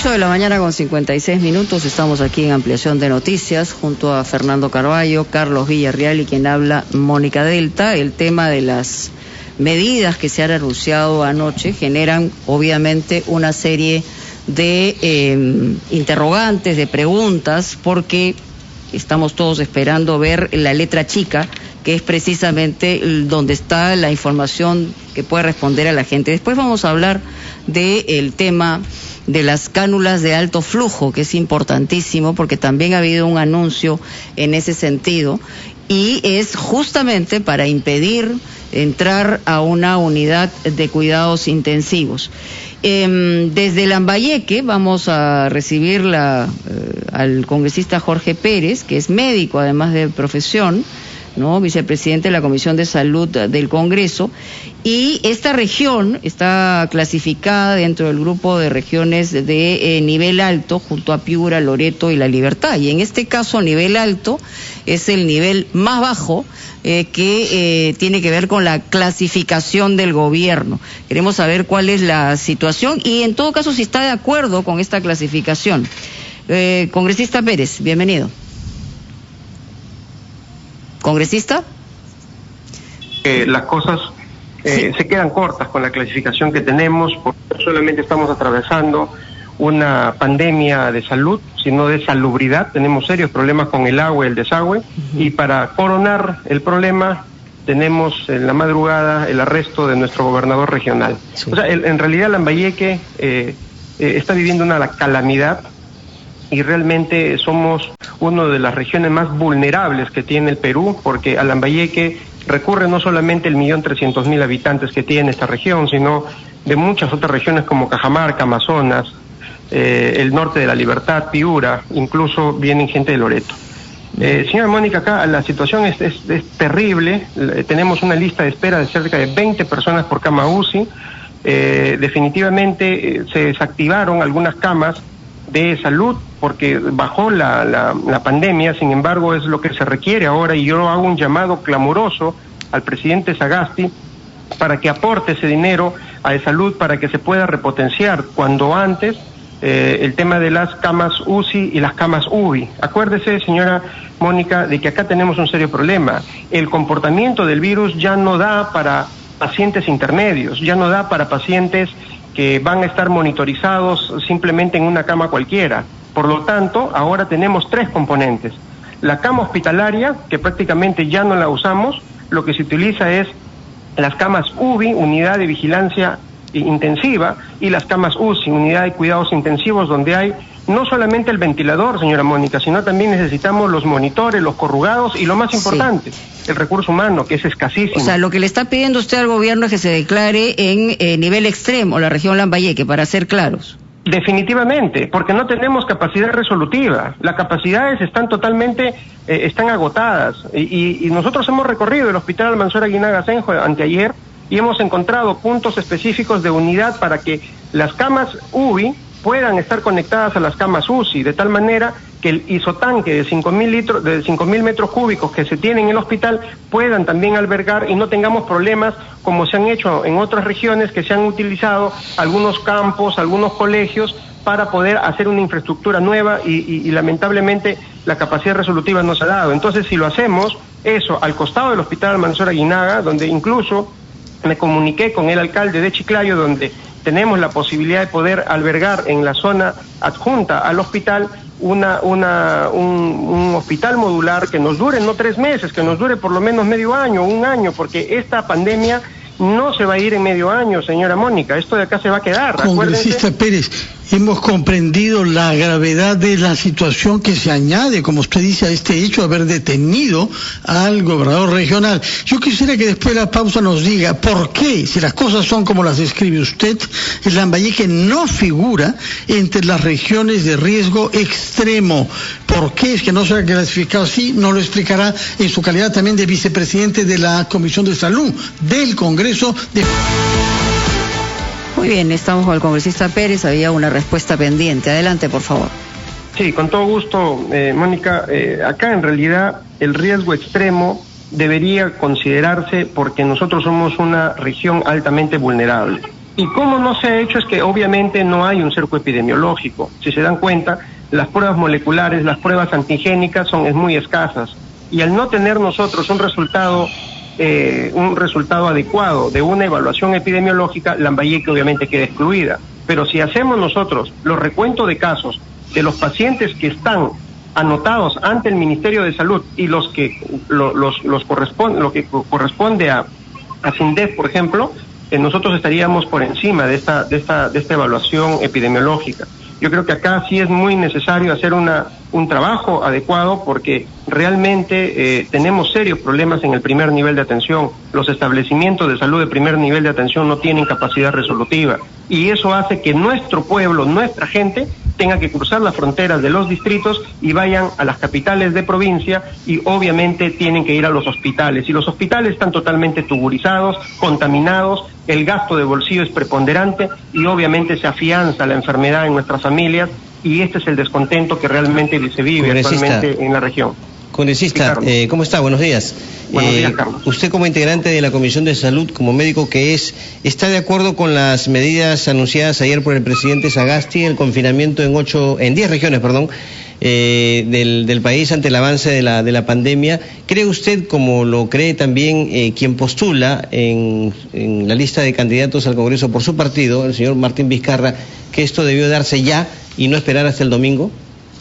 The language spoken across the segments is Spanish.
8 de la mañana con 56 minutos, estamos aquí en Ampliación de Noticias junto a Fernando Carballo, Carlos Villarreal y quien habla, Mónica Delta. El tema de las medidas que se han anunciado anoche generan obviamente una serie de interrogantes, de preguntas, porque estamos todos esperando ver la letra chica, que es precisamente donde está la información que puede responder a la gente. Después vamos a hablar del tema de las cánulas de alto flujo, que es importantísimo porque también ha habido un anuncio en ese sentido y es justamente para impedir entrar a una unidad de cuidados intensivos. Desde Lambayeque vamos a recibir al congresista Jorge Pérez, que es médico además de profesión, ¿no? Vicepresidente de la Comisión de Salud del Congreso, y esta región está clasificada dentro del grupo de regiones de nivel alto junto a Piura, Loreto y La Libertad, y en este caso nivel alto es el nivel más bajo que tiene que ver con la clasificación del gobierno. Queremos saber cuál es la situación y en todo caso si está de acuerdo con esta clasificación. Congresista Pérez, bienvenido. ¿Congresista? Las cosas se quedan cortas con la clasificación que tenemos, porque no solamente estamos atravesando una pandemia de salud, sino de salubridad. Tenemos serios problemas con el agua y el desagüe, y para coronar el problema tenemos en la madrugada el arresto de nuestro gobernador regional. Sí. O sea, en realidad Lambayeque está viviendo una calamidad y realmente somos una de las regiones más vulnerables que tiene el Perú, porque a Lambayeque recurre no solamente el 1.300.000 habitantes que tiene esta región, sino de muchas otras regiones como Cajamarca, Amazonas, el norte de La Libertad, Piura, incluso vienen gente de Loreto. Señora Mónica, acá la situación es terrible. Tenemos una lista de espera de cerca de 20 personas por cama UCI. Definitivamente se desactivaron algunas camas de salud porque bajó la pandemia. Sin embargo, es lo que se requiere ahora, y yo hago un llamado clamoroso al presidente Sagasti para que aporte ese dinero a salud para que se pueda repotenciar cuando antes el tema de las camas UCI y las camas UBI. Acuérdese, señora Mónica, de que acá tenemos un serio problema. El comportamiento del virus ya no da para pacientes intermedios, ya no da para pacientes que van a estar monitorizados simplemente en una cama cualquiera. Por lo tanto, ahora tenemos tres componentes. La cama hospitalaria, que prácticamente ya no la usamos, lo que se utiliza es las camas UBI, unidad de vigilancia intensiva, y las camas UCI, unidad de cuidados intensivos, donde hay no solamente el ventilador, señora Mónica, sino también necesitamos los monitores, los corrugados y lo más importante, el recurso humano, que es escasísimo. O sea, lo que le está pidiendo usted al gobierno es que se declare en nivel extremo la región Lambayeque, para ser claros. Definitivamente, porque no tenemos capacidad resolutiva. Las capacidades están totalmente, están agotadas. Y nosotros hemos recorrido el Hospital Almanzora Aguinaga Senjo anteayer y hemos encontrado puntos específicos de unidad para que las camas UBI puedan estar conectadas a las camas UCI, de tal manera que el isotanque de 5.000 litros, de 5.000 metros cúbicos que se tiene en el hospital puedan también albergar y no tengamos problemas como se han hecho en otras regiones, que se han utilizado algunos campos, algunos colegios para poder hacer una infraestructura nueva y lamentablemente la capacidad resolutiva no se ha dado. Entonces, si lo hacemos, eso, al costado del Hospital Almanzora Aguinaga, donde incluso me comuniqué con el alcalde de Chiclayo, donde tenemos la posibilidad de poder albergar en la zona adjunta al hospital un hospital modular que nos dure no 3 meses, que nos dure por lo menos medio año, un año, porque esta pandemia no se va a ir en medio año, señora Mónica, esto de acá se va a quedar. Congresista Pérez, hemos comprendido la gravedad de la situación que se añade, como usted dice, a este hecho de haber detenido al gobernador regional. Yo quisiera que después de la pausa nos diga por qué, si las cosas son como las describe usted, el Lambayeque no figura entre las regiones de riesgo extremo. ¿Por qué es que no se ha clasificado así? Nos lo explicará en su calidad también de vicepresidente de la Comisión de Salud del Congreso de... Muy bien, estamos con el congresista Pérez, había una respuesta pendiente. Adelante, por favor. Sí, con todo gusto, Mónica. Acá en realidad el riesgo extremo debería considerarse porque nosotros somos una región altamente vulnerable. Y cómo no se ha hecho es que obviamente no hay un cerco epidemiológico. Si se dan cuenta, las pruebas moleculares, las pruebas antigénicas es muy escasas. Y al no tener nosotros un resultado adecuado de una evaluación epidemiológica, Lambayeque obviamente queda excluida. Pero si hacemos nosotros los recuentos de casos de los pacientes que están anotados ante el Ministerio de Salud y lo que corresponde a SINDEF, por ejemplo, nosotros estaríamos por encima de esta evaluación epidemiológica. Yo creo que acá sí es muy necesario hacer un trabajo adecuado porque realmente tenemos serios problemas en el primer nivel de atención. Los establecimientos de salud de primer nivel de atención no tienen capacidad resolutiva y eso hace que nuestro pueblo, nuestra gente, tenga que cruzar las fronteras de los distritos y vayan a las capitales de provincia y obviamente tienen que ir a los hospitales. Y los hospitales están totalmente tuburizados, contaminados, el gasto de bolsillo es preponderante y obviamente se afianza la enfermedad en nuestras familias y este es el descontento que realmente se vive actualmente en la región. Congresista, ¿cómo está? Buenos días. Buenos días, Carlos. Usted como integrante de la Comisión de Salud, como médico que ¿está de acuerdo con las medidas anunciadas ayer por el presidente Sagasti, el confinamiento en 10 regiones, del país ante el avance de la pandemia? ¿Cree usted, como lo cree también quien postula en la lista de candidatos al Congreso por su partido, el señor Martín Vizcarra, que esto debió darse ya y no esperar hasta el domingo?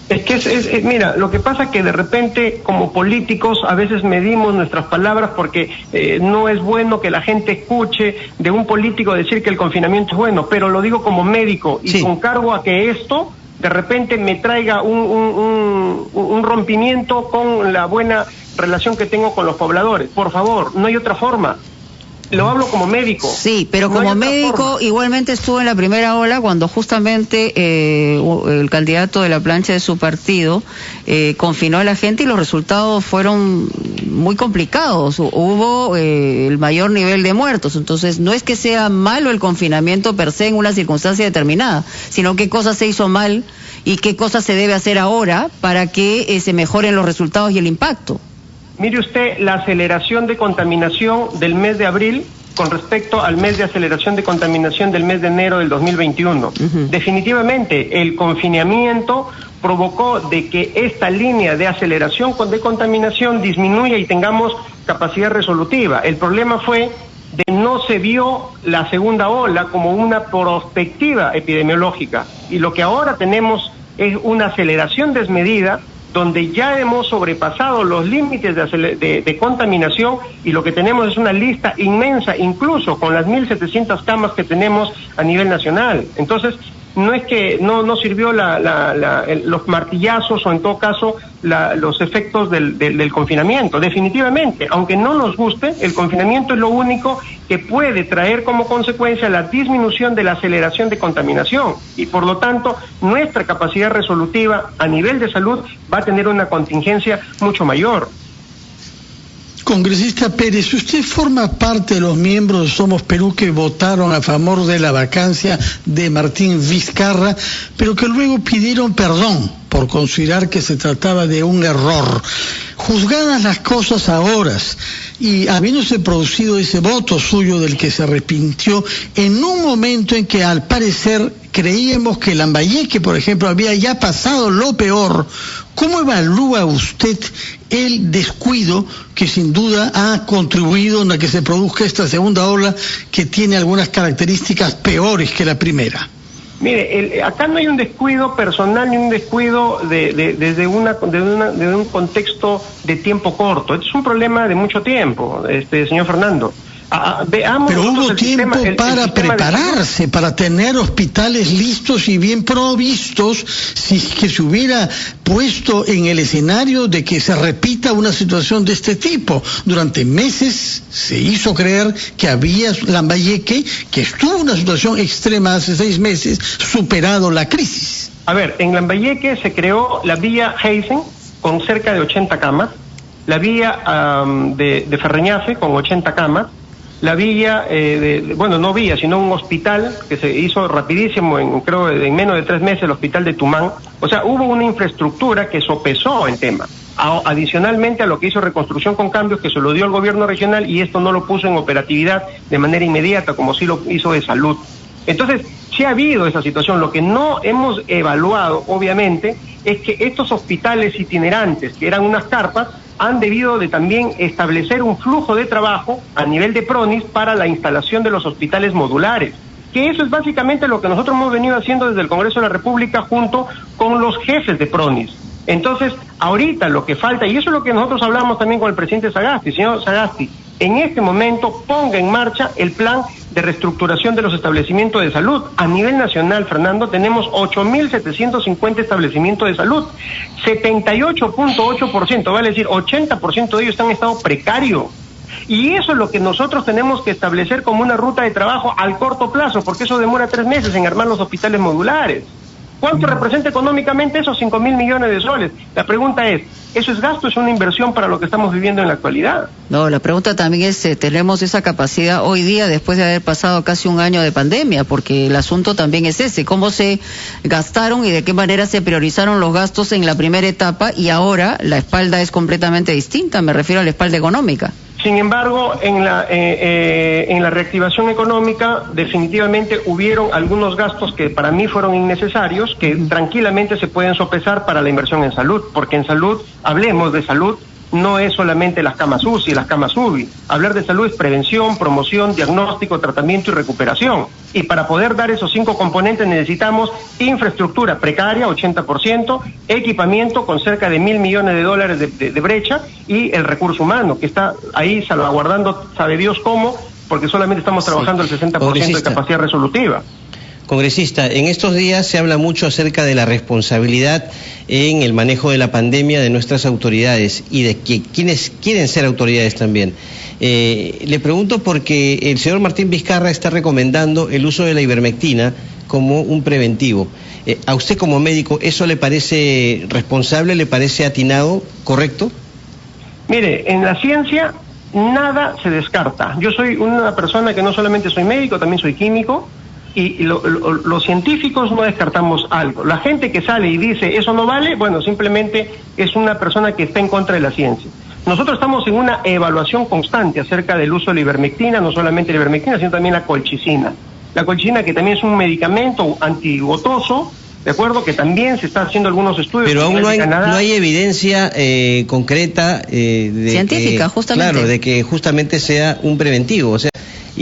Es que mira, lo que pasa es que de repente como políticos a veces medimos nuestras palabras porque no es bueno que la gente escuche de un político decir que el confinamiento es bueno, pero lo digo como médico y sí, con cargo a que esto de repente me traiga un rompimiento con la buena relación que tengo con los pobladores. Por favor, no hay otra forma. Lo hablo como médico. Sí, pero no como médico igualmente estuvo en la primera ola cuando justamente el candidato de la plancha de su partido confinó a la gente y los resultados fueron muy complicados. Hubo el mayor nivel de muertos. Entonces no es que sea malo el confinamiento per se en una circunstancia determinada, sino qué cosa se hizo mal y qué cosa se debe hacer ahora para que se mejoren los resultados y el impacto. Mire usted la aceleración de contaminación del mes de abril con respecto al mes de aceleración de contaminación del mes de enero del 2021. Definitivamente, el confinamiento provocó de que esta línea de aceleración de contaminación disminuya y tengamos capacidad resolutiva. El problema fue de no se vio la segunda ola como una perspectiva epidemiológica y lo que ahora tenemos es una aceleración desmedida donde ya hemos sobrepasado los límites de contaminación y lo que tenemos es una lista inmensa, incluso con las 1.700 camas que tenemos a nivel nacional. Entonces, no es que no sirvió los martillazos o en todo caso los efectos del confinamiento. Definitivamente, aunque no nos guste, el confinamiento es lo único que puede traer como consecuencia la disminución de la aceleración de contaminación y por lo tanto nuestra capacidad resolutiva a nivel de salud va a tener una contingencia mucho mayor. Congresista Pérez, usted forma parte de los miembros de Somos Perú que votaron a favor de la vacancia de Martín Vizcarra, pero que luego pidieron perdón por considerar que se trataba de un error. Juzgadas las cosas ahora y habiéndose producido ese voto suyo del que se arrepintió en un momento en que al parecer creíamos que Lambayeque, por ejemplo, había ya pasado lo peor, ¿cómo evalúa usted el descuido que sin duda ha contribuido a que se produzca esta segunda ola que tiene algunas características peores que la primera? Mire, acá no hay un descuido personal ni un descuido desde un contexto de tiempo corto. Este es un problema de mucho tiempo, señor Fernando. Veamos. Pero hubo tiempo para prepararse, para tener hospitales listos y bien provistos, si que se hubiera puesto en el escenario de que se repita una situación de este tipo. Durante meses se hizo creer que había Lambayeque, que estuvo en una situación extrema hace 6 meses, superado la crisis. A ver, en Lambayeque se creó la vía Heisen con cerca de 80 camas, la vía de Ferreñafe con 80 camas, la vía, no vía, sino un hospital que se hizo rapidísimo, creo en menos de 3 meses, el hospital de Tumán. O sea, hubo una infraestructura que sopesó el tema. Adicionalmente a lo que hizo Reconstrucción con Cambios, que se lo dio al gobierno regional y esto no lo puso en operatividad de manera inmediata, como sí lo hizo de Salud. Entonces, sí ha habido esa situación. Lo que no hemos evaluado, obviamente, es que estos hospitales itinerantes, que eran unas carpas, han debido de también establecer un flujo de trabajo a nivel de PRONIS para la instalación de los hospitales modulares. Que eso es básicamente lo que nosotros hemos venido haciendo desde el Congreso de la República junto con los jefes de PRONIS. Entonces, ahorita lo que falta, y eso es lo que nosotros hablamos también con el presidente Sagasti, señor Sagasti, en este momento ponga en marcha el plan de reestructuración de los establecimientos de salud. A nivel nacional, Fernando, tenemos 8.750 establecimientos de salud. 78.8%, vale decir, 80% de ellos están en estado precario. Y eso es lo que nosotros tenemos que establecer como una ruta de trabajo al corto plazo, porque eso demora 3 meses en armar los hospitales modulares. ¿Cuánto representa económicamente esos 5.000 millones de soles? La pregunta es, ¿eso es gasto o es una inversión para lo que estamos viviendo en la actualidad? No, la pregunta también es, ¿tenemos esa capacidad hoy día después de haber pasado casi un año de pandemia? Porque el asunto también es ese, ¿cómo se gastaron y de qué manera se priorizaron los gastos en la primera etapa y ahora la espalda es completamente distinta? Me refiero a la espalda económica. Sin embargo, en la reactivación económica definitivamente hubieron algunos gastos que para mí fueron innecesarios, que tranquilamente se pueden sopesar para la inversión en salud, porque en salud, hablemos de salud, no es solamente las camas UCI, las camas UBI. Hablar de salud es prevención, promoción, diagnóstico, tratamiento y recuperación. Y para poder dar esos 5 componentes necesitamos infraestructura precaria, 80%, equipamiento con cerca de $1.000 millones de brecha y el recurso humano, que está ahí salvaguardando, sabe Dios cómo, porque solamente estamos trabajando el 60% de capacidad resolutiva. Congresista, en estos días se habla mucho acerca de la responsabilidad en el manejo de la pandemia de nuestras autoridades y de quienes quieren ser autoridades también. Le pregunto porque el señor Martín Vizcarra está recomendando el uso de la ivermectina como un preventivo. ¿A usted como médico eso le parece responsable, le parece atinado, correcto? Mire, en la ciencia nada se descarta. Yo soy una persona que no solamente soy médico, también soy químico. Y los científicos no descartamos algo. La gente que sale y dice eso no vale, bueno, simplemente es una persona que está en contra de la ciencia. Nosotros estamos en una evaluación constante acerca del uso de la ivermectina, no solamente la ivermectina, sino también la colchicina. La colchicina, que también es un medicamento antigotoso, ¿de acuerdo? Que también se está haciendo algunos estudios. Pero aún no hay evidencia concreta científica, justamente. Claro, de que justamente sea un preventivo, o sea,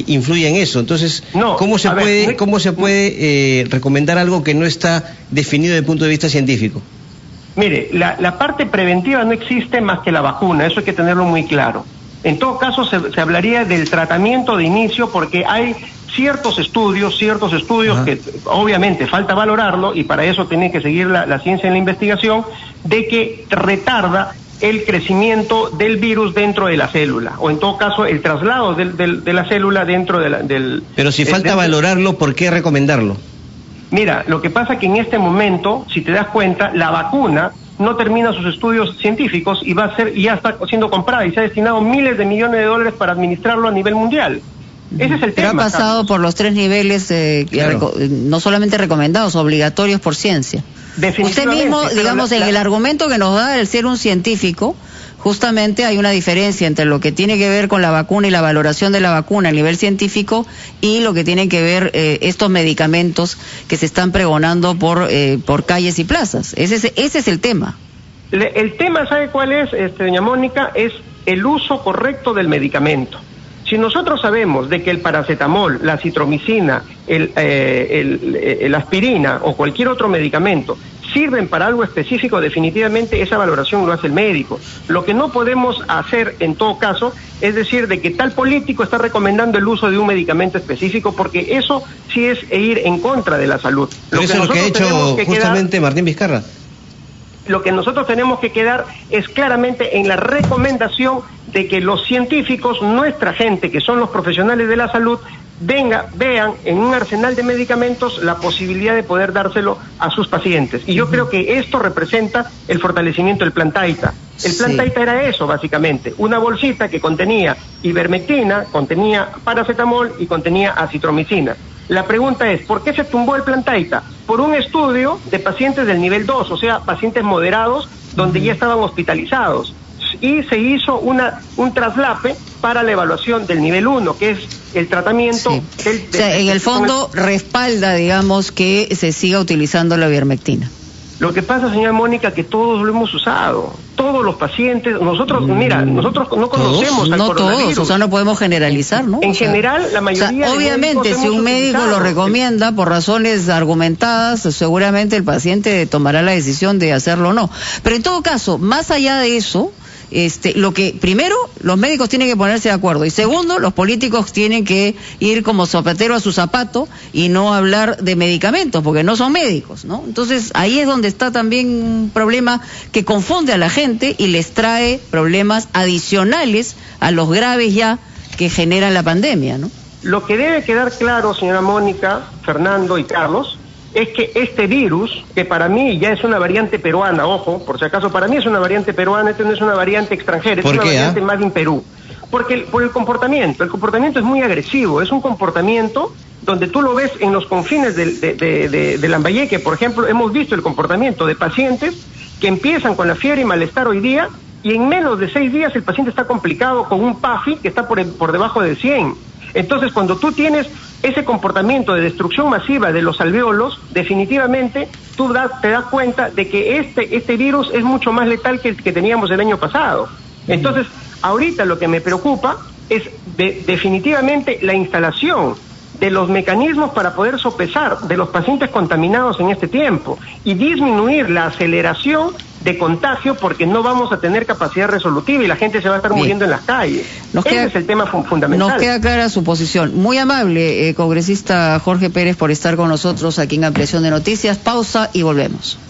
influye en eso. Entonces, no, ¿cómo se puede recomendar algo que no está definido desde el punto de vista científico? Mire, la parte preventiva no existe más que la vacuna, eso hay que tenerlo muy claro. En todo caso, se hablaría del tratamiento de inicio, porque hay ciertos estudios que obviamente falta valorarlo, y para eso tiene que seguir la ciencia en la investigación, de que retarda el crecimiento del virus dentro de la célula, o en todo caso el traslado de la célula dentro del... Pero si falta valorarlo, ¿por qué recomendarlo? Mira, lo que pasa que en este momento, si te das cuenta, la vacuna no termina sus estudios científicos y ya está siendo comprada y se ha destinado miles de millones de dólares para administrarlo a nivel mundial. Ese es el tema. Pero ha pasado, Carlos, por los 3 niveles, claro, no solamente recomendados, obligatorios por ciencia. Usted mismo, digamos, en el argumento que nos da el ser un científico, justamente hay una diferencia entre lo que tiene que ver con la vacuna y la valoración de la vacuna a nivel científico y lo que tienen que ver estos medicamentos que se están pregonando por calles y plazas. Ese es el tema. El tema, ¿sabe cuál es, doña Mónica? Es el uso correcto del medicamento. Si nosotros sabemos de que el paracetamol, la citromicina, el aspirina o cualquier otro medicamento sirven para algo específico, definitivamente esa valoración lo hace el médico. Lo que no podemos hacer en todo caso es decir de que tal político está recomendando el uso de un medicamento específico, porque eso sí es ir en contra de la salud. Pero eso es lo que ha hecho justamente Martín Vizcarra. Lo que nosotros tenemos que quedar es claramente en la recomendación de que los científicos, nuestra gente, que son los profesionales de la salud, vean en un arsenal de medicamentos la posibilidad de poder dárselo a sus pacientes. Y yo creo que esto representa el fortalecimiento del Plan Taita. El Plan Taita era eso, básicamente, una bolsita que contenía ivermectina, contenía paracetamol y contenía acitromicina. La pregunta es, ¿por qué se tumbó el Plan Taita? Por un estudio de pacientes del nivel 2, o sea, pacientes moderados, donde ya estaban hospitalizados. y se hizo un traslape para la evaluación del nivel 1, que es el tratamiento. Sí. En el fondo respalda, digamos, que se siga utilizando la ivermectina. Lo que pasa, señora Mónica, que todos lo hemos usado, todos los pacientes, nosotros no conocemos al coronavirus. Todos, o sea, no podemos generalizar, ¿no? En general, la mayoría de obviamente, si un médico lo recomienda por razones argumentadas, seguramente el paciente tomará la decisión de hacerlo o no. Pero en todo caso, más allá de eso, lo que primero los médicos tienen que ponerse de acuerdo y segundo los políticos tienen que ir como zapatero a su zapato y no hablar de medicamentos porque no son médicos, ¿no? Entonces ahí es donde está también un problema que confunde a la gente y les trae problemas adicionales a los graves ya que genera la pandemia, ¿no? Lo que debe quedar claro, señora Mónica, Fernando y Carlos, es que este virus, que para mí ya es una variante peruana, ojo, por si acaso para mí es una variante peruana, no es una variante extranjera, es una variante más en Perú. Porque por el comportamiento es muy agresivo, es un comportamiento donde tú lo ves en los confines de Lambayeque, por ejemplo, hemos visto el comportamiento de pacientes que empiezan con la fiebre y malestar hoy día, y en menos de 6 días el paciente está complicado con un PAFI que está por debajo de 100. Entonces, cuando tú tienes ese comportamiento de destrucción masiva de los alvéolos, definitivamente tú te das cuenta de que este virus es mucho más letal que el que teníamos el año pasado. Entonces, ahorita lo que me preocupa es definitivamente la instalación de los mecanismos para poder sopesar de los pacientes contaminados en este tiempo y disminuir la aceleración de contagio porque no vamos a tener capacidad resolutiva y la gente se va a estar muriendo en las calles. Ese es el tema fundamental. Nos queda clara su posición. Muy amable, congresista Jorge Pérez, por estar con nosotros aquí en Ampliación de Noticias. Pausa y volvemos.